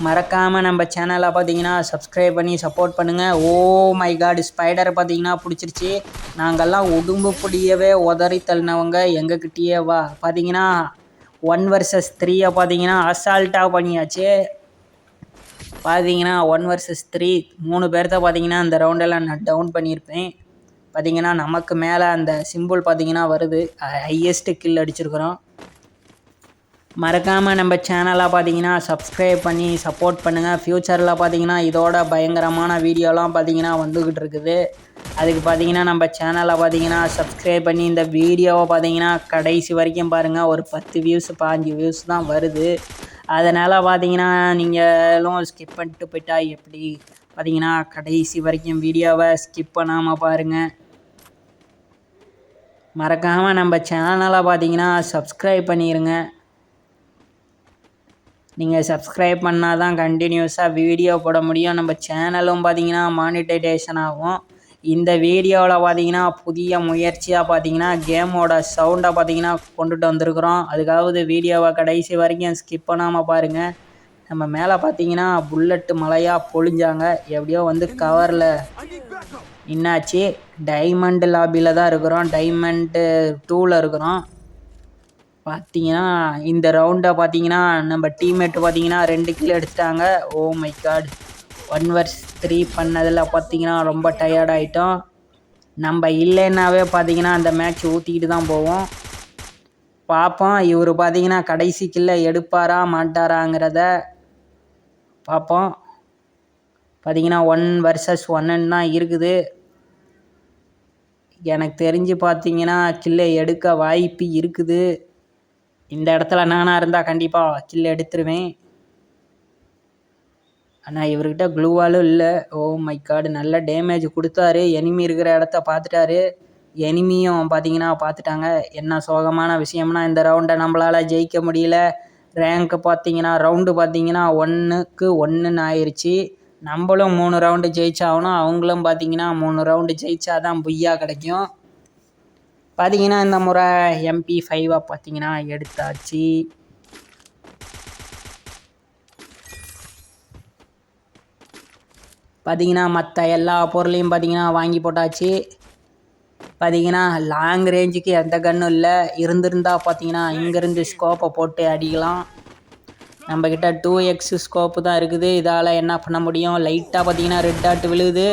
மறக்காமல் நம்ம சேனலை பார்த்தீங்கன்னா சப்ஸ்கிரைப் பண்ணி சப்போர்ட் பண்ணுங்கள். ஓ மை காடு, ஸ்பைடரை பார்த்தீங்கன்னா பிடிச்சிருச்சு. நாங்கள்லாம் உடும்பு பிடியவே உதறி தள்ளினவங்க, எங்ககிட்டயே வா. பார்த்தீங்கன்னா 1 vs 3 பார்த்தீங்கன்னா அசால்ட்டாக பண்ணியாச்சு. பார்த்தீங்கன்னா 1 vs 3 3 பேர்த்த பார்த்தீங்கன்னா இந்த ரவுண்டெல்லாம் நான் டவுன் பண்ணியிருப்பேன். பார்த்தீங்கன்னா நமக்கு மேலே அந்த சிம்பிள் பார்த்தீங்கன்னா வருது, ஹையஸ்ட்டு கில் அடிச்சிருக்கிறோம். மறக்காமல் நம்ம சேனலை பார்த்தீங்கன்னா சப்ஸ்கிரைப் பண்ணி சப்போர்ட் பண்ணுங்கள். ஃப்யூச்சரில் பார்த்தீங்கன்னா இதோட பயங்கரமான வீடியோலாம் பார்த்தீங்கன்னா வந்துக்கிட்டு இருக்குது. அதுக்கு பார்த்தீங்கன்னா நம்ம சேனலை பார்த்தீங்கன்னா சப்ஸ்கிரைப் பண்ணி இந்த வீடியோவை பார்த்தீங்கன்னா கடைசி வரைக்கும் பாருங்கள். ஒரு 10 வியூஸ் 5 வியூஸ் தான் வருது. அதனால் பார்த்தீங்கன்னா நீங்களும் ஸ்கிப் பண்ணிட்டு போயிட்டா எப்படி? பார்த்தீங்கன்னா கடைசி வரைக்கும் வீடியோவை ஸ்கிப் பண்ணாமல் பாருங்கள். மறக்காமல் நம்ம சேனலை பார்த்தீங்கன்னா சப்ஸ்கிரைப் பண்ணிடுங்க. நீங்கள் சப்ஸ்கிரைப் பண்ணால் தான் கண்டினியூஸாக வீடியோ போட முடியும். நம்ம சேனலும் பார்த்தீங்கன்னா மானிட்டைசேஷன் ஆகும். இந்த வீடியோவில் பார்த்தீங்கன்னா புதிய முயற்சியாக பார்த்தீங்கன்னா கேமோட சவுண்டை பார்த்தீங்கன்னா கொண்டுட்டு வந்திருக்குறோம். அதுக்காவது வீடியோவை கடைசி வரைக்கும் ஸ்கிப் பண்ணாமல் பாருங்கள். நம்ம மேலே பார்த்தீங்கன்னா புல்லட்டு மலையாக பொழிஞ்சாங்க. எப்படியோ வந்து கவரில் என்னாச்சு, டைமண்ட் லாபியில் தான் இருக்கிறோம். டைமண்டு 2ல் இருக்கிறோம். பார்த்தீங்கன்னா இந்த ரவுண்டை பார்த்தீங்கன்னா நம்ம டீம்மேட்டு பார்த்தீங்கன்னா 2 கில் எடுத்துட்டாங்க. ஓ மை காட், 1 vs 3 பண்ணதில் பார்த்தீங்கன்னா ரொம்ப டயர்ட் ஆகிட்டோம். நம்ம இல்லைன்னாவே பார்த்தீங்கன்னா அந்த மேட்ச் ஊற்றிக்கிட்டு தான் போவோம். பார்ப்போம் இவர் பார்த்தீங்கன்னா கடைசி கில்லை எடுப்பாரா மாட்டாராங்கிறத பார்ப்போம். பார்த்தீங்கன்னா 1 vs 1 தான் இருக்குது. எனக்கு தெரிஞ்சு பார்த்தீங்கன்னா கில்லை எடுக்க வாய்ப்பு இருக்குது. இந்த இடத்துல நானாக இருந்தால் கண்டிப்பாக கில் எடுத்துருவேன். ஆனால் இவர்கிட்ட க்ளூவாலும் இல்லை. ஓ மை காடு, நல்ல டேமேஜ் கொடுத்தாரு. எனிமி இருக்கிற இடத்த பார்த்துட்டாரு. எனிமியும் பார்த்தீங்கன்னா பார்த்துட்டாங்க. என்ன சோகமான விஷயம்னா இந்த ரவுண்டை நம்மளால் ஜெயிக்க முடியல. ரேங்க்கு பார்த்தீங்கன்னா ரவுண்டு பார்த்தீங்கன்னா 1க்கு 1ன்னு ஆயிடுச்சு. நம்மளும் 3 ரவுண்டு ஜெயிச்சாகணும். அவங்களும் பார்த்தீங்கன்னா 3 ரவுண்டு ஜெயிச்சா தான் புய்யா கிடைக்கும். பார்த்தீங்கன்னா இந்த முறை MP5 பார்த்தீங்கன்னா எடுத்தாச்சு. பார்த்தீங்கன்னா மற்ற எல்லா பொருளையும் பார்த்தீங்கன்னா வாங்கி போட்டாச்சு. பார்த்தீங்கன்னா லாங் ரேஞ்சுக்கு எந்த கன்னும் இல்லை. இருந்திருந்தால் பார்த்தீங்கன்னா இங்கேருந்து ஸ்கோப்பை போட்டு அடிக்கலாம். நம்மக்கிட்ட 2x ஸ்கோப்பு தான் இருக்குது. இதால் என்ன பண்ண முடியும்? லைட்டாக பார்த்தீங்கன்னா ரெட் டாட் விழுது.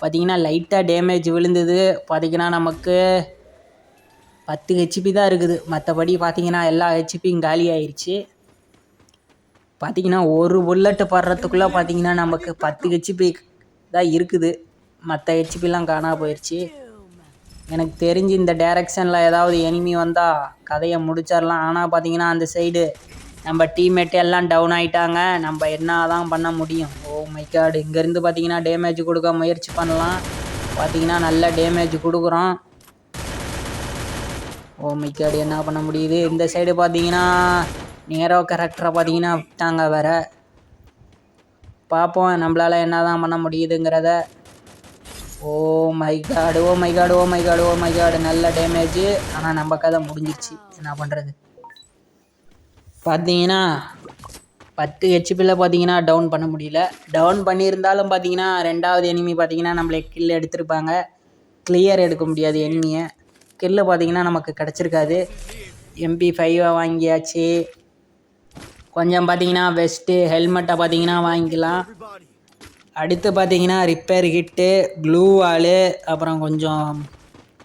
பார்த்தீங்கன்னா லைட்டாக டேமேஜ் விழுந்தது. பார்த்தீங்கன்னா நமக்கு 10 HP தான் இருக்குது. மற்றபடி பார்த்தீங்கன்னா எல்லா ஹெச்பியும் காலி ஆயிடுச்சு. பார்த்தீங்கன்னா ஒரு புல்லட்டு படுறதுக்குள்ளே பார்த்தீங்கன்னா நமக்கு 10 HP தான் இருக்குது. மற்ற ஹெச்பிலாம் காணா போயிடுச்சு. எனக்கு தெரிஞ்சு இந்த டைரக்ஷனில் ஏதாவது எனிமி வந்தால் கதையை முடிச்சிடலாம். ஆனால் பார்த்தீங்கன்னா அந்த சைடு நம்ம டீம்மேட்டு எல்லாம் டவுன் ஆகிட்டாங்க. நம்ம என்ன தான் பண்ண முடியும்? ஓ மை காடு, இங்கேருந்து பார்த்தீங்கன்னா டேமேஜ் கொடுக்க முயற்சி பண்ணலாம். பார்த்தீங்கன்னா நல்ல டேமேஜ் கொடுக்குறோம். ஓ மை காடு, என்ன பண்ண முடியுது? இந்த சைடு பார்த்தீங்கன்னா நேரோ கேரக்டரை பார்த்தீங்கன்னா விட்டாங்க வேறு. பார்ப்போம் நம்மளால் என்ன தான் பண்ண முடியுதுங்கிறத. ஓ மை காடு, ஓ மை காடு, ஓ மை காடு, ஓ மை காடு, நல்ல டேமேஜ். ஆனால் நம்ம கதை முடிஞ்சிச்சு. என்ன பண்ணுறது? பார்த்தீங்கன்னா 10 ஹெச்பியில் பார்த்தீங்கன்னா டவுன் பண்ண முடியல. டவுன் பண்ணியிருந்தாலும் பார்த்தீங்கன்னா 2வது எனிமி பார்த்தீங்கன்னா நம்மளை கில் எடுத்திருப்பாங்க. கிளியர் எடுக்க முடியாது எனிமியை. கில்லு பார்த்தீங்கன்னா நமக்கு கிடச்சிருக்காது. MP5 வாங்கியாச்சு. கொஞ்சம் பார்த்தீங்கன்னா வெஸ்ட்டு ஹெல்மெட்டை பார்த்தீங்கன்னா வாங்கிக்கலாம். அடுத்து பார்த்தீங்கன்னா ரிப்பேர் கிட்டு, க்ளூ வாலு, அப்புறம் கொஞ்சம்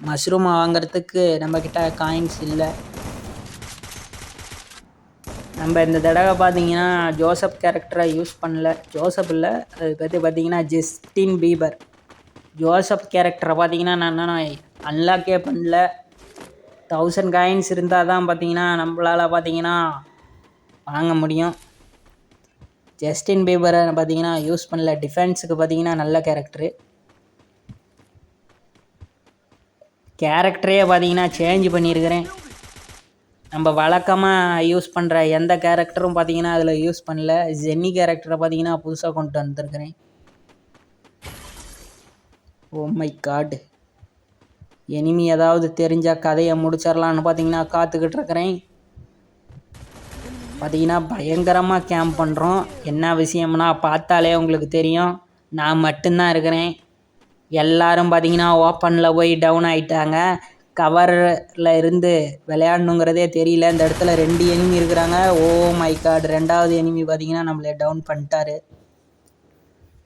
மஷ்ரூமை வாங்கிறதுக்கு நம்மக்கிட்ட காயின்ஸ் இல்லை. நம்ம இந்த தடவை பார்த்தீங்கன்னா ஜோசப் கேரக்டரை யூஸ் பண்ணல. ஜோசப் இல்லை, அது பற்றி பார்த்தீங்கன்னா ஜஸ்டின் பீபர். ஜோசப் கேரக்டரை பார்த்தீங்கன்னா நான் அன்லாக்கே பண்ணல. 1000 காயின்ஸ் இருந்தால் தான் பார்த்தீங்கன்னா நம்மளால் பார்த்தீங்கன்னா வாங்க முடியும். ஜஸ்டின் பீபரை பார்த்தீங்கன்னா யூஸ் பண்ணல. டிஃபென்ஸுக்கு பார்த்தீங்கன்னா நல்ல கேரக்டரே பார்த்தீங்கன்னா சேஞ்ச் பண்ணியிருக்கிறேன். நம்ம வழக்கமாக யூஸ் பண்ணுற எந்த கேரக்டரும் பார்த்தீங்கன்னா அதில் யூஸ் பண்ணல. ஜென்னி கேரக்டரை பார்த்தீங்கன்னா புதுசாக கொண்டு வந்திருக்கிறேன். ஓ மை காட், எனிமி ஏதாவது தெரிஞ்சால் கதையை முடிச்சிடலான்னு பார்த்தீங்கன்னா காத்துக்கிட்டு இருக்கிறேன். பார்த்தீங்கன்னா பயங்கரமாக கேம்ப் பண்ணுறோம். என்ன விஷயம்னா பார்த்தாலே உங்களுக்கு தெரியும். நான் மட்டும்தான் இருக்கிறேன். எல்லோரும் பார்த்தீங்கன்னா ஓப்பனில் போய் டவுன் ஆகிட்டாங்க. கவரில் இருந்து விளையாடணுங்கிறதே தெரியல. இந்த இடத்துல 2 எனிமி இருக்கிறாங்க. ஓ மை காட், 2வது எனிமி பார்த்தீங்கன்னா நம்மளை டவுன் பண்ணிட்டாரு.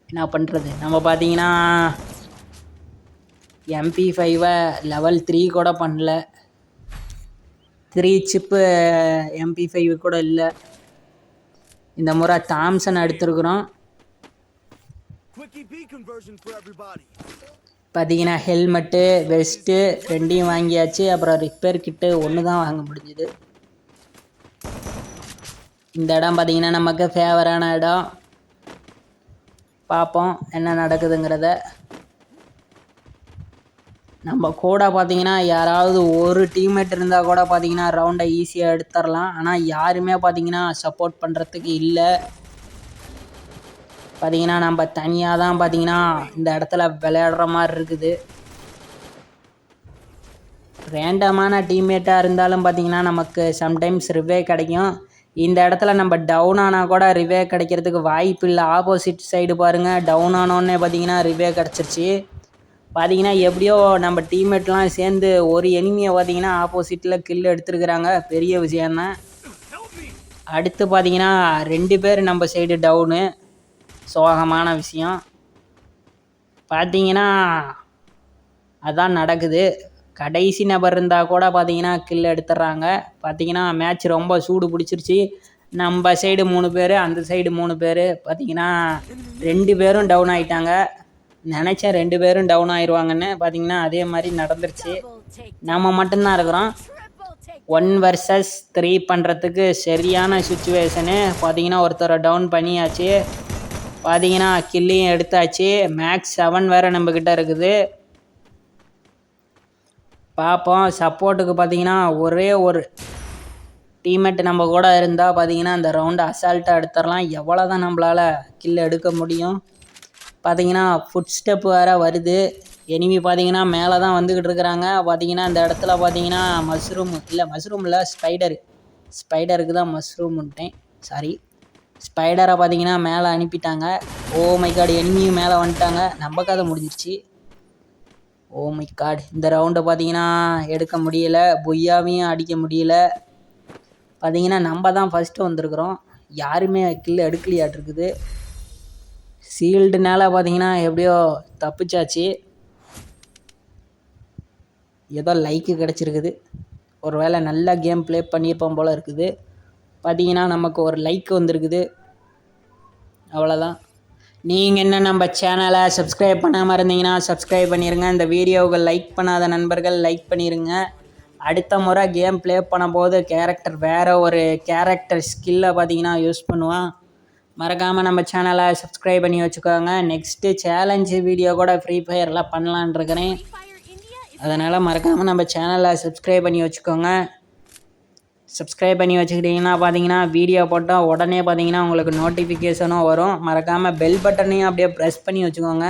என்ன பண்ணுறது? நம்ம பார்த்தீங்கன்னா MP5 லெவல் 3 கூட பண்ணல. 3 சிப்பு MP5 கூட இல்லை. இந்த முறை தாம்சன் எடுத்துருக்குறோம். பார்த்தீங்கன்னா ஹெல்மெட்டு வெஸ்ட்டு ரெண்டையும் வாங்கியாச்சு. அப்புறம் ரிப்பேர் கிட்டு ஒன்று தான் வாங்க முடிஞ்சுது. இந்த இடம் பார்த்தீங்கன்னா நமக்கு ஃபேவரான இடம். பார்ப்போம் என்ன நடக்குதுங்கிறத. நம்ம கூட பார்த்தீங்கன்னா யாராவது ஒரு டீம்மேட் இருந்தால் கூட பார்த்தீங்கன்னா ரவுண்டை ஈஸியாக எடுத்துடலாம். ஆனால் யாருமே பார்த்தீங்கன்னா சப்போர்ட் பண்ணுறதுக்கு இல்லை. பார்த்தீங்கன்னா நம்ம தனியாக தான் பார்த்தீங்கன்னா இந்த இடத்துல விளையாடுற மாதிரி இருக்குது. ரேண்டமான டீம்மேட்டாக இருந்தாலும் பார்த்தீங்கன்னா நமக்கு சம்டைம்ஸ் ரிவே கிடைக்கும். இந்த இடத்துல நம்ம டவுன் ஆனால் கூட ரிவே கிடைக்கிறதுக்கு வாய்ப்பு இல்லை. ஆப்போசிட் சைடு பாருங்கள், டவுன் ஆனோடனே பார்த்தீங்கன்னா ரிவே கிடச்சிருச்சு. பார்த்தீங்கன்னா எப்படியோ நம்ம டீம்மேட்லாம் சேர்ந்து ஒரு எனிமியை பார்த்தீங்கன்னா ஆப்போசிட்டில் கில் எடுத்துருக்குறாங்க. பெரிய விஷயந்தான். அடுத்து பார்த்தீங்கன்னா 2 பேர் நம்ம சைடு டவுனு. சோகமான விஷயம். பார்த்தீங்கன்னா அதான் நடக்குது. கடைசி நபர் இருந்தால் கூட பார்த்தீங்கன்னா கில் எடுத்துடுறாங்க. பார்த்தீங்கன்னா மேட்ச் ரொம்ப சூடு பிடிச்சிருச்சு. நம்ம சைடு 3 பேர், அந்த சைடு 3 பேர். பார்த்தீங்கன்னா 2 பேரும் டவுன் ஆகிட்டாங்க. நினச்சேன் 2 பேரும் டவுன் ஆயிடுவாங்கன்னு. பார்த்தீங்கன்னா அதே மாதிரி நடந்துருச்சு. நம்ம மட்டும்தான் இருக்கிறோம். 1 vs 3 பண்ணுறதுக்கு சரியான சுச்சுவேஷனு. பார்த்தீங்கன்னா ஒருத்தரை டவுன் பண்ணியாச்சு. பார்த்தீங்கன்னா கில்லையும் எடுத்தாச்சு. மேக்ஸ் 7 வேறு நம்மக்கிட்ட இருக்குது. பார்ப்போம். சப்போர்ட்டுக்கு பார்த்தீங்கன்னா ஒரே ஒரு டீம்மேட் நம்ம கூட இருந்தால் பார்த்தீங்கன்னா அந்த ரவுண்டை அசால்ட்டாக எடுத்துடலாம். எவ்வளோ தான் நம்மளால் கில் எடுக்க முடியும். பார்த்தீங்கன்னா ஃபுட் ஸ்டெப் வேறு வருது. எனிமி பார்த்தீங்கன்னா மேலே தான் வந்துக்கிட்டு இருக்கிறாங்க. பார்த்தீங்கன்னா இந்த இடத்துல பார்த்தீங்கன்னா மஷ்ரூம் இல்லை ஸ்பைடருக்கு தான் மஷ்ரூம்ன்ட்டேன், சாரி. ஸ்பைடரை பார்த்தீங்கன்னா மேலே அனுப்பிட்டாங்க. ஓ மை காட், எனிமியும் மேலே வந்துட்டாங்க. நம்ம கதை முடிஞ்சிருச்சு. ஓ மை காட், இந்த ரவுண்டை பார்த்தீங்கன்னா எடுக்க முடியல. பொய்யாவையும் அடிக்க முடியல. பார்த்தீங்கன்னா நம்ம தான் ஃபஸ்ட்டு வந்திருக்கிறோம். யாருமே கில் எடுக்கலையாட்டிருக்குது. சீல்டுனால பார்த்தீங்கன்னா எப்படியோ தப்பிச்சாச்சு. ஏதோ லைக்கு கிடச்சிருக்குது. ஒரு வேளை நல்லா கேம் ப்ளே பண்ணியிருப்போம் போல் இருக்குது. பார்த்தீங்கன்னா நமக்கு ஒரு லைக் வந்திருக்குது. அவ்வளோதான். நீங்கள் என்ன நம்ம சேனலை சப்ஸ்கிரைப் பண்ணாமல் இருந்தீங்கன்னா சப்ஸ்கிரைப் பண்ணிடுங்க. இந்த வீடியோவுக்கு லைக் பண்ணாத நண்பர்கள் லைக் பண்ணிடுங்க. அடுத்த முறை கேம் ப்ளே பண்ணும்போது வேறு ஒரு கேரக்டர் ஸ்கில்லை பார்த்தீங்கன்னா யூஸ் பண்ணுவான். மறக்காமல் நம்ம சேனலை சப்ஸ்கிரைப் பண்ணி வச்சுக்கோங்க. நெக்ஸ்ட்டு சேலஞ்சு வீடியோ கூட ஃப்ரீ ஃபயரில் பண்ணலான் இருக்கிறேன். அதனால் மறக்காமல் நம்ம சேனலை சப்ஸ்கிரைப் பண்ணி வச்சுக்கோங்க. சப்ஸ்கிரைப் பண்ணி வச்சுக்கிட்டிங்கன்னா பார்த்தீங்கன்னா வீடியோ போட்டால் உடனே பார்த்தீங்கன்னா உங்களுக்கு நோட்டிஃபிகேஷனும் வரும். மறக்காமல் பெல் பட்டனையும் அப்படியே ப்ரெஸ் பண்ணி வச்சுக்கோங்க.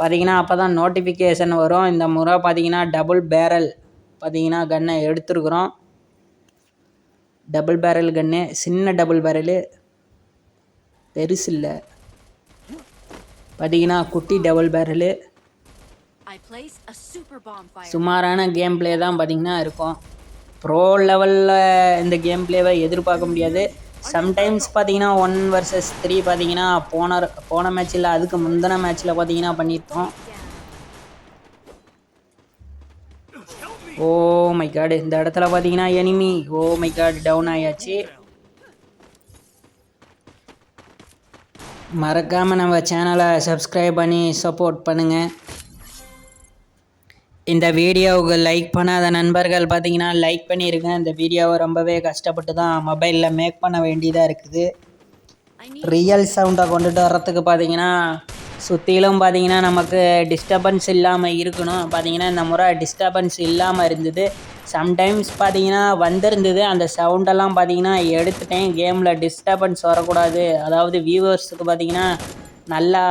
பார்த்தீங்கன்னா அப்போ தான் நோட்டிஃபிகேஷன் வரும். இந்த முறை பார்த்தீங்கன்னா டபுள் பேரல் பார்த்தீங்கன்னா கன்னை எடுத்துருக்குறோம். டபுள் பேரல் கன்னு, சின்ன டபுள் பேரலு, பெருசு இல்லை. பார்த்தீங்கன்னா குட்டி டபுள் பேரலு. சுமாரான கேம் பிளே தான் பார்த்தீங்கன்னா இருக்கும். ப்ரோ லெவலில் இந்த கேம் பிளேவை எதிர்பார்க்க முடியாது. சம்டைம்ஸ் பார்த்தீங்கன்னா 1 vs 3 பார்த்தீங்கன்னா போன மேட்ச்சில் அதுக்கு முந்தின மேட்ச்சில் பார்த்தீங்கன்னா பண்ணியிருக்கோம். ஓ மை காடு, இந்த இடத்துல பார்த்தீங்கன்னா enemy oh my god down ஆயாச்சு. மறக்காமல் நம்ம சேனலை சப்ஸ்கிரைப் பண்ணி சப்போர்ட் பண்ணுங்கள். இந்த வீடியோவுக்கு லைக் பண்ணாத நண்பர்கள் பார்த்தீங்கன்னா லைக் பண்ணியிருங்க. இந்த வீடியோவை ரொம்பவே கஷ்டப்பட்டு தான் மொபைலில் மேக் பண்ண வேண்டியதாக இருக்குது. ரியல் சவுண்டை கொண்டுட்டு வர்றதுக்கு பார்த்தீங்கன்னா சுற்றிலும் பார்த்தீங்கன்னா நமக்கு டிஸ்டர்பன்ஸ் இல்லாமல் இருக்கணும். பார்த்தீங்கன்னா இந்த முறை டிஸ்டர்பன்ஸ் இல்லாமல் இருந்தது. சம்டைம்ஸ் பார்த்தீங்கன்னா வந்திருந்தது. அந்த சவுண்டெல்லாம் பார்த்தீங்கன்னா எடுத்துட்டேன். கேமில் டிஸ்டர்பன்ஸ் வரக்கூடாது, அதாவது வியூவர்ஸுக்கு பார்த்தீங்கன்னா நல்லா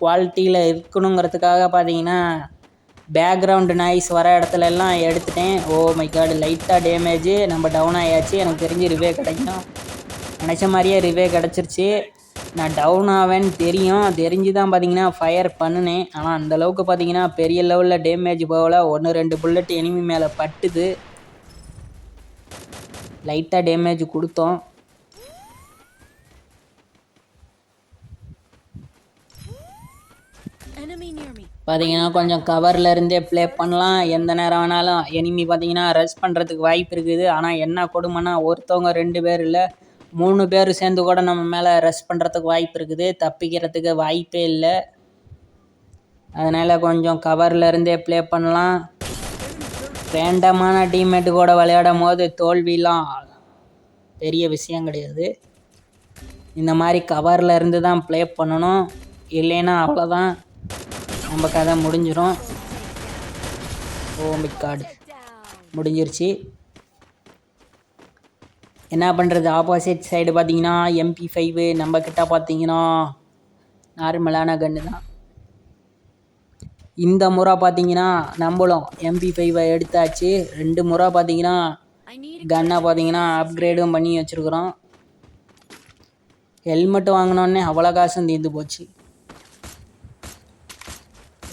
குவாலிட்டியில் இருக்கணுங்கிறதுக்காக பார்த்தீங்கன்னா பேக்ரவுண்டு நாய்ஸ் வர இடத்துல எல்லாம் எடுத்துட்டேன். ஓ மை காடு, லைட்டாக டேமேஜு, நம்ம டவுன் ஆயாச்சு. எனக்கு தெரிஞ்சு ரிவே கிடைக்கும். நினச்ச மாதிரியே ரிவே கிடச்சிருச்சு. நான் டவுன் ஆவேன்னு தெரிஞ்சு தான் பார்த்தீங்கன்னா ஃபயர் பண்ணினேன். ஆனால் அந்தளவுக்கு பார்த்தீங்கன்னா பெரிய லெவலில் டேமேஜ் போகல. 1-2 புல்லட் எனிமி மேலே பட்டுது. லைட்டாக டேமேஜ் கொடுத்தோம். பார்த்தீங்கன்னா கொஞ்சம் கவரில் இருந்தே ப்ளே பண்ணலாம். எந்த நேரம் வேணாலும் எனிமி பார்த்தீங்கன்னா ரஷ் பண்ணுறதுக்கு வாய்ப்பு இருக்குது. ஆனால் என்ன கொடுமைன்னா ஒருத்தவங்க 2 பேர் இல்லை 3 பேர் சேர்ந்து கூட நம்ம மேலே ரஷ் பண்ணுறதுக்கு வாய்ப்பு இருக்குது. தப்பிக்கிறதுக்கு வாய்ப்பே இல்லை. அதனால் கொஞ்சம் கவரில் இருந்தே ப்ளே பண்ணலாம். ரேண்டமான டீம்மேட்டு கூட விளையாடும் போது தோல்விலாம் பெரிய விஷயம் கிடையாது. இந்த மாதிரி கவரில் இருந்து தான் ப்ளே பண்ணணும். இல்லைன்னா அவ்வளோதான், நம்ம கதை முடிஞ்சிடும். ஓ மை காட், முடிஞ்சிருச்சு. என்ன பண்ணுறது, ஆப்போசிட் சைடு பார்த்தீங்கன்னா MP5 நம்மக்கிட்ட பார்த்தீங்கன்னா நார்மலான கன்று தான். இந்த முறை பார்த்தீங்கன்னா நம்மளும் MP5 எடுத்தாச்சு. 2 முறை பார்த்தீங்கன்னா கன்னை பார்த்தீங்கன்னா அப்கிரேடும் பண்ணி வச்சுருக்குறோம். ஹெல்மெட்டு வாங்கினோடனே அவ்வளோ காசும் தீர்ந்து போச்சு.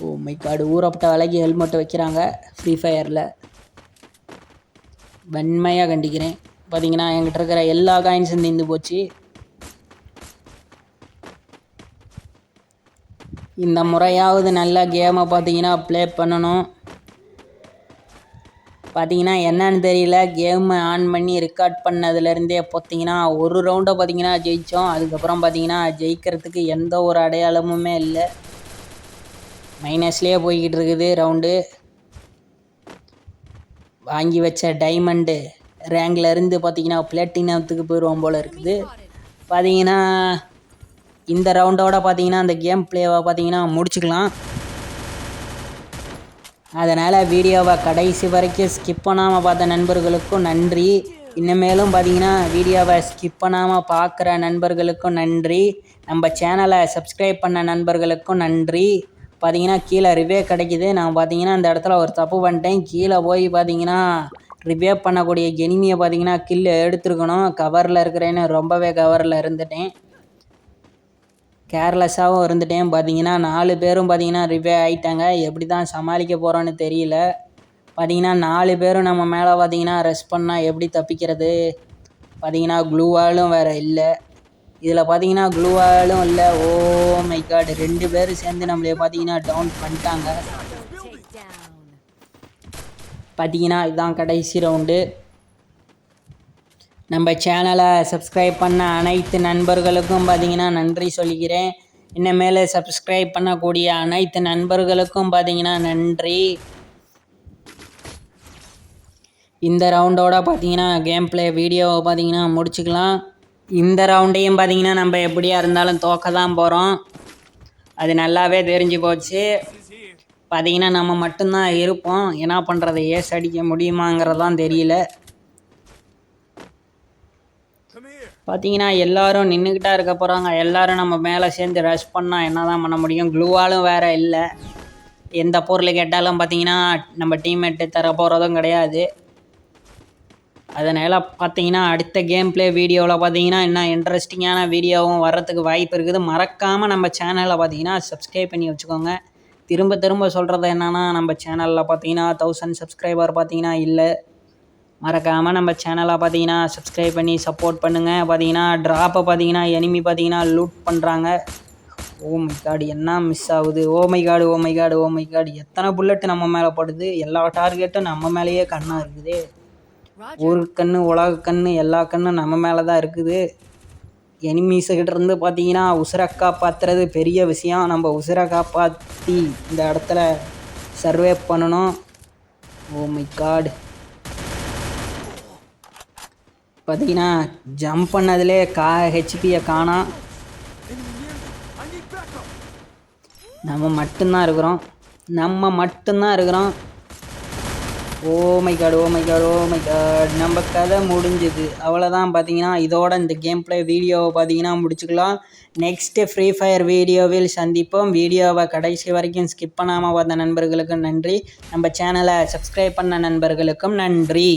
ஓ மை காடு, ஊறப்பட்ட விலைக்கு ஹெல்மெட்டு வைக்கிறாங்க ஃப்ரீ ஃபயரில். வன்மையாக கண்டிக்கிறேன். பார்த்தீங்கன்னா என்கிட்ட இருக்கிற எல்லா காயின்ஸும் தீர்ந்து போச்சு. இந்த முறையாவது நல்ல கேமை பார்த்தீங்கன்னா ப்ளே பண்ணணும். பார்த்தீங்கன்னா என்னன்னு தெரியல, கேமை ஆன் பண்ணி ரெக்கார்ட் பண்ணதுலேருந்தே பார்த்தீங்கன்னா ஒரு ரவுண்டை பார்த்தீங்கன்னா ஜெயித்தோம். அதுக்கப்புறம் பார்த்தீங்கன்னா ஜெயிக்கிறதுக்கு எந்த ஒரு அடையாளமுமே இல்லை. மைனஸ்லேயே போய்கிட்டு இருக்குது ரவுண்டு. வாங்கி வச்ச டைமண்டு ரேங்கில் இருந்து பார்த்தீங்கன்னா பிளாட்டினத்துக்கு போயிடுவோம் போல் இருக்குது. பார்த்தீங்கன்னா இந்த ரவுண்டோட பார்த்தீங்கன்னா அந்த கேம் பிளேவை பார்த்தீங்கன்னா முடிச்சுக்கலாம். அதனால் வீடியோவை கடைசி வரைக்கும் ஸ்கிப் பண்ணாமல் பார்த்த நண்பர்களுக்கும் நன்றி. இன்னமேலும் பார்த்தீங்கன்னா வீடியோவை ஸ்கிப் பண்ணாமல் பார்க்குற நண்பர்களுக்கும் நன்றி. நம்ம சேனலை சப்ஸ்கிரைப் பண்ண நண்பர்களுக்கும் நன்றி. பார்த்தீங்கன்னா கீழே ரிவ்யூ கிடைக்கிது. நான் பார்த்தீங்கன்னா இந்த இடத்துல ஒரு தப்பு பண்ணிட்டேன். கீழே போய் பார்த்தீங்கன்னா ரிவ்யூ பண்ணக்கூடிய எனிமியை பார்த்தீங்கன்னா கில்லு எடுத்துருக்கணும். கவரில் இருக்கிறேன்னு ரொம்பவே கவரில் இருந்துட்டேன், கேர்லெஸ்ஸாகவும் இருந்துட்டேன். பார்த்தீங்கன்னா 4 பேரும் பார்த்தீங்கன்னா ரிவ்யூ ஆகிட்டாங்க. எப்படி தான் சமாளிக்க போகிறோன்னு தெரியல. பார்த்தீங்கன்னா 4 பேரும் நம்ம மேலே பார்த்தீங்கன்னா ரெஸ்ட் பண்ணால் எப்படி தப்பிக்கிறது. பார்த்தீங்கன்னா க்ளூவாலும் வேறு இல்லை. இதில் பார்த்தீங்கன்னா க்ளூவாலும் இல்லை. ஓ மை காட், 2 பேர் சேர்ந்து நம்மளே பார்த்தீங்கன்னா டவுன் பண்ணிட்டாங்க. பார்த்தீங்கன்னா இதுதான் கடைசி ரவுண்டு. நம்ம சேனலை சப்ஸ்கிரைப் பண்ண அனைத்து நண்பர்களுக்கும் பார்த்தீங்கன்னா நன்றி சொல்லிக்கிறேன். இன்னமேல் சப்ஸ்கிரைப் பண்ணக்கூடிய அனைத்து நண்பர்களுக்கும் பார்த்தீங்கன்னா நன்றி. இந்த ரவுண்டோட பார்த்தீங்கன்னா கேம் பிளே வீடியோவை பார்த்தீங்கன்னா முடிச்சுக்கலாம். இந்த ரவுண்டையும் பார்த்தீங்கன்னா நம்ம எப்படியா இருந்தாலும் தோக்க தான் போகிறோம், அது நல்லாவே தெரிஞ்சு போச்சு. பார்த்தீங்கன்னா நம்ம மட்டும்தான் இருப்போம். என்ன பண்ணுறது, ஏஸ் அடிக்க முடியுமாங்கிறதான் தெரியல. பார்த்தீங்கன்னா எல்லோரும் நின்றுக்கிட்டா இருக்க போகிறாங்க. எல்லோரும் நம்ம மேலே சேர்ந்து ரஷ் பண்ணால் என்ன தான் பண்ண முடியும். க்ளூவாலும் வேறு இல்லை. எந்த பொருள் கேட்டாலும் பார்த்தீங்கன்னா நம்ம டீம்மேட்டு தர போகிறதும் கிடையாது. அதனால் பார்த்தீங்கன்னா அடுத்த கேம் பிளே வீடியோவில் பார்த்தீங்கன்னா இன்னும் இன்ட்ரெஸ்டிங்கான வீடியோவும் வர்றதுக்கு வாய்ப்பு இருக்குது. மறக்காமல் நம்ம சேனலில் பார்த்தீங்கன்னா சப்ஸ்கிரைப் பண்ணி வச்சுக்கோங்க. திரும்ப திரும்ப சொல்கிறது என்னென்னா, நம்ம சேனலில் பார்த்தீங்கன்னா 1000 சப்ஸ்கிரைபர் பார்த்தீங்கன்னா இல்லை. மறக்காமல் நம்ம சேனலை பார்த்தீங்கன்னா சப்ஸ்கிரைப் பண்ணி சப்போர்ட் பண்ணுங்கள். பார்த்தீங்கன்னா ட்ராப்பை பார்த்தீங்கன்னா எனிமி பார்த்தீங்கன்னா லூட் பண்ணுறாங்க. ஓ மை காடு, என்ன மிஸ் ஆகுது. ஓ மை காடு, ஓ மை காடு, ஓ மை காடு, எத்தனை புல்லட்டு நம்ம மேலே படுது. எல்லா டார்கெட்டும் நம்ம மேலேயே கண்ணாக இருக்குது. ஒரு கண்ணு, உலக கண்ணு, எல்லா கண்ணும் நம்ம மேலே தான் இருக்குது. எனிமீஸுக்கிட்ட இருந்து பார்த்தீங்கன்னா உசுரை காப்பாற்றுறது பெரிய விஷயம். நம்ம உசுரை காப்பாற்றி இந்த இடத்துல சர்வே பண்ணணும். ஓ மை காடு, பார்த்தீங்கன்னா ஜம்ப் பண்ணதுலே ஹெச்பியை காணோம். நம்ம மட்டும்தான் இருக்கிறோம். Oh my god, oh my god, oh my god, நம்ம கதை முடிஞ்சுது. அவ்வளோதான். பார்த்தீங்கன்னா இதோட இந்த கேம் பிளே வீடியோவை பார்த்தீங்கன்னா முடிச்சுக்கலாம். நெக்ஸ்ட்டு ஃப்ரீ ஃபயர் வீடியோவில் சந்திப்போம். வீடியோவை கடைசி வரைக்கும் ஸ்கிப் பண்ணாமல் பார்த்த நண்பர்களுக்கும் நன்றி. நம்ம சேனலை சப்ஸ்கிரைப் பண்ண நண்பர்களுக்கும் நன்றி.